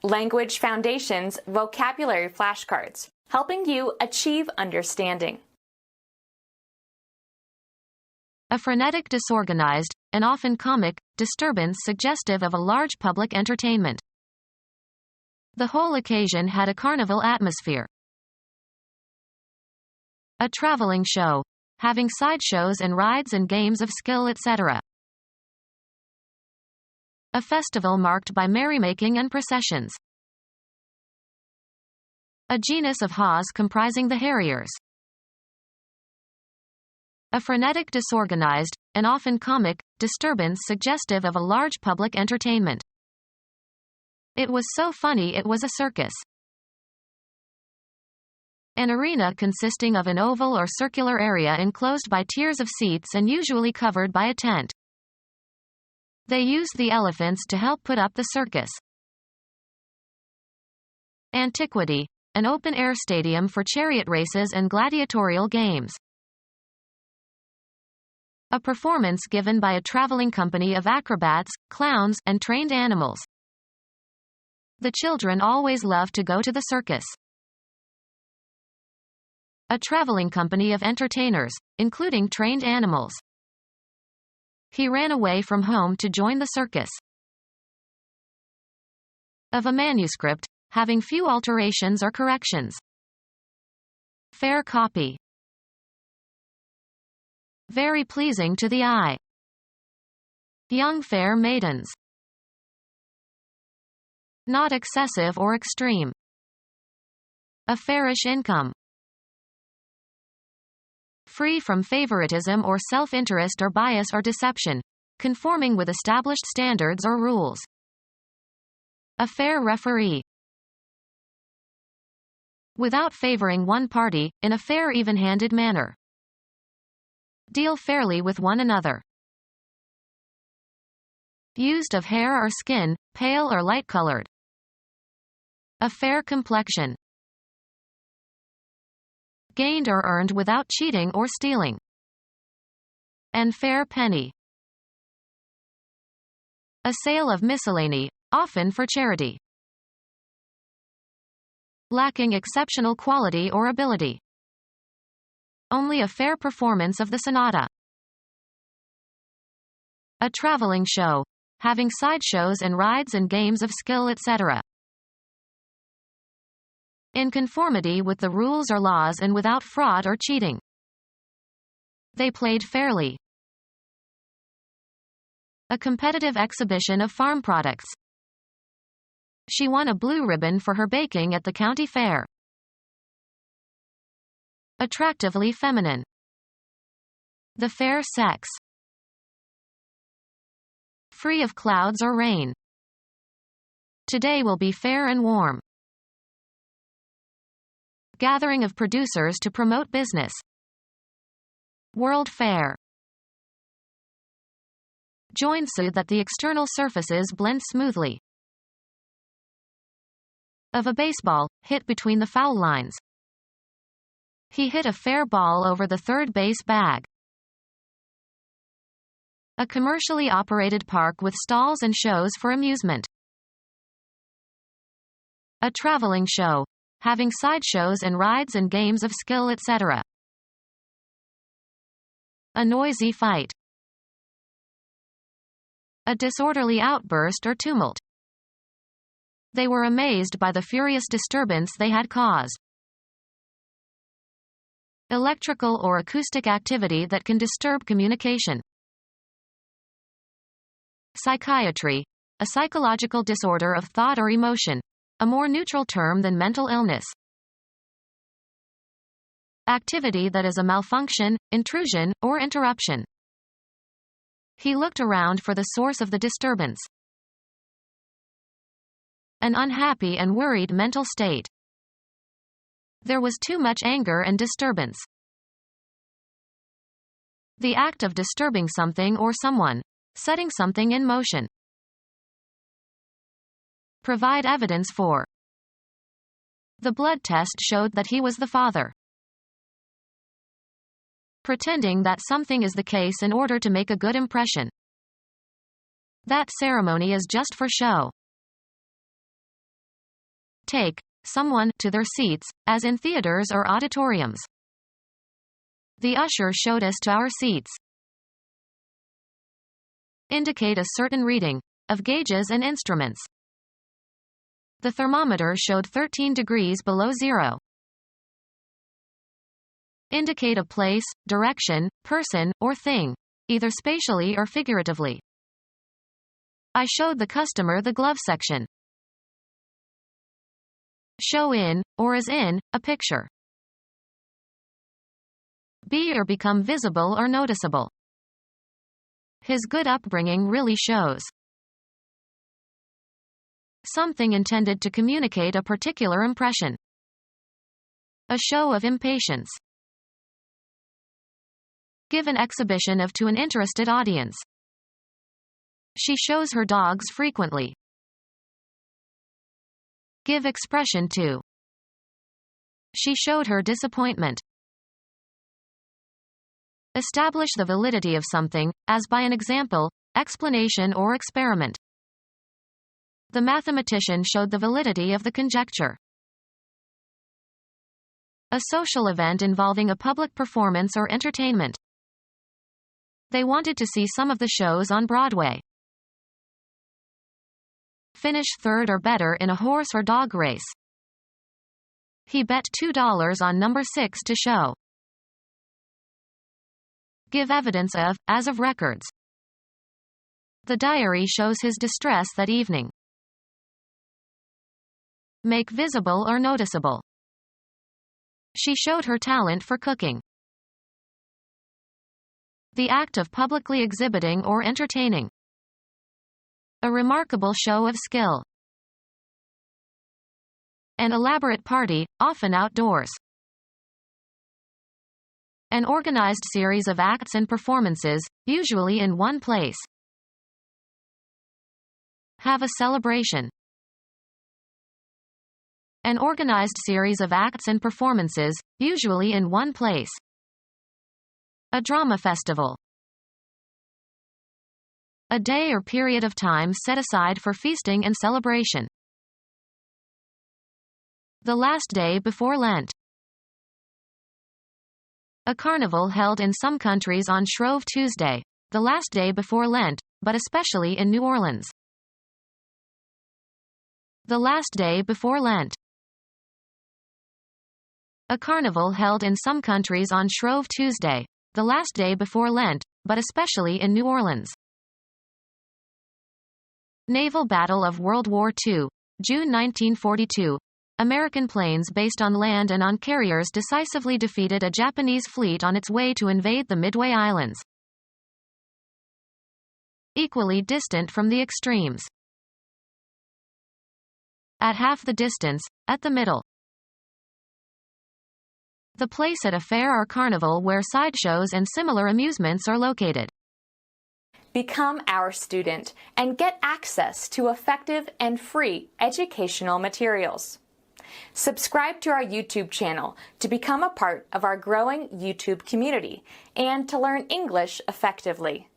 Language Foundations Vocabulary Flashcards, helping you achieve understanding. A frenetic, disorganized, and often comic, disturbance suggestive of a large public entertainment. The whole occasion had a carnival atmosphere. A traveling show, having sideshows and rides and games of skill, etc. A festival marked by merrymaking and processions. A genus of haws comprising the harriers. A frenetic, disorganized, and often comic, disturbance suggestive of a large public entertainment. It was so funny it was a circus. An arena consisting of an oval or circular area enclosed by tiers of seats and usually covered by a tent. They used the elephants to help put up the circus. Antiquity, an open-air stadium for chariot races and gladiatorial games. A performance given by a traveling company of acrobats, clowns, and trained animals. The children always love to go to the circus. A traveling company of entertainers, including trained animals. He ran away from home to join the circus. Of a manuscript, having few alterations or corrections. Fair copy. Very pleasing to the eye. Young fair maidens. Not excessive or extreme. A fairish income. Free from favoritism or self-interest or bias or deception, conforming with established standards or rules. A fair referee. Without favoring one party, in a fair even-handed manner. Deal fairly with one another. Used of hair or skin, pale or light-colored. A fair complexion. Gained or earned without cheating or stealing. An fair penny. A sale of miscellany, often for charity. Lacking exceptional quality or ability. Only a fair performance of the sonata. A traveling show, having sideshows and rides and games of skill, etc. In conformity with the rules or laws and without fraud or cheating. They played fairly. A competitive exhibition of farm products. She won a blue ribbon for her baking at the county fair. Attractively feminine. The fair sex. Free of clouds or rain. Today will be fair and warm. Gathering of producers to promote business. World Fair. Join so that the external surfaces blend smoothly. Of a baseball, hit between the foul lines. He hit a fair ball over the third base bag. A commercially operated park with stalls and shows for amusement. A traveling show, having sideshows and rides and games of skill, etc. A noisy fight. A disorderly outburst or tumult. They were amazed by the furious disturbance they had caused. Electrical or acoustic activity that can disturb communication. Psychiatry, a psychological disorder of thought or emotion, a more neutral term than mental illness. Activity that is a malfunction, intrusion, or interruption. He looked around for the source of the disturbance. An unhappy and worried mental state. There was too much anger and disturbance. The act of disturbing something or someone. Setting something in motion. Provide evidence for. The blood test showed that he was the father. Pretending that something is the case in order to make a good impression. That ceremony is just for show. take someone to their seats, as in theaters or auditoriums. The usher showed us to our seats. Indicate a certain reading of gauges and instruments. The thermometer showed 13 degrees below zero. Indicate a place, direction, person, or thing, either spatially or figuratively. I showed the customer the glove section. Show in, or as in, a picture. Be or become visible or noticeable. His good upbringing really shows. Something intended to communicate a particular impression. A show of impatience. Give an exhibition of to an interested audience. She shows her dogs frequently. Give expression to. She showed her disappointment. Establish the validity of something, as by an example, explanation or experiment. The mathematician showed the validity of the conjecture. A social event involving a public performance or entertainment. They wanted to see some of the shows on Broadway. Finish third or better in a horse or dog race. He bet $2 on number 6 to show. Give evidence of, as of records. The diary shows his distress that evening. Make visible or noticeable. She showed her talent for cooking. The act of publicly exhibiting or entertaining. A remarkable show of skill. An elaborate party, often outdoors. An organized series of acts and performances, usually in one place. Have a celebration. An organized series of acts and performances, usually in one place. A drama festival. A day or period of time set aside for feasting and celebration. The last day before Lent. A carnival held in some countries on Shrove Tuesday, the last day before Lent, but especially in New Orleans. The last day before Lent. A carnival held in some countries on Shrove Tuesday, the last day before Lent, but especially in New Orleans. Naval Battle of World War II, June 1942. American planes based on land and on carriers decisively defeated a Japanese fleet on its way to invade the Midway Islands. Equally distant from the extremes. At half the distance, at the middle. The place at a fair or carnival where sideshows and similar amusements are located. Become our student and get access to effective and free educational materials. Subscribe to our YouTube channel to become a part of our growing YouTube community and to learn English effectively.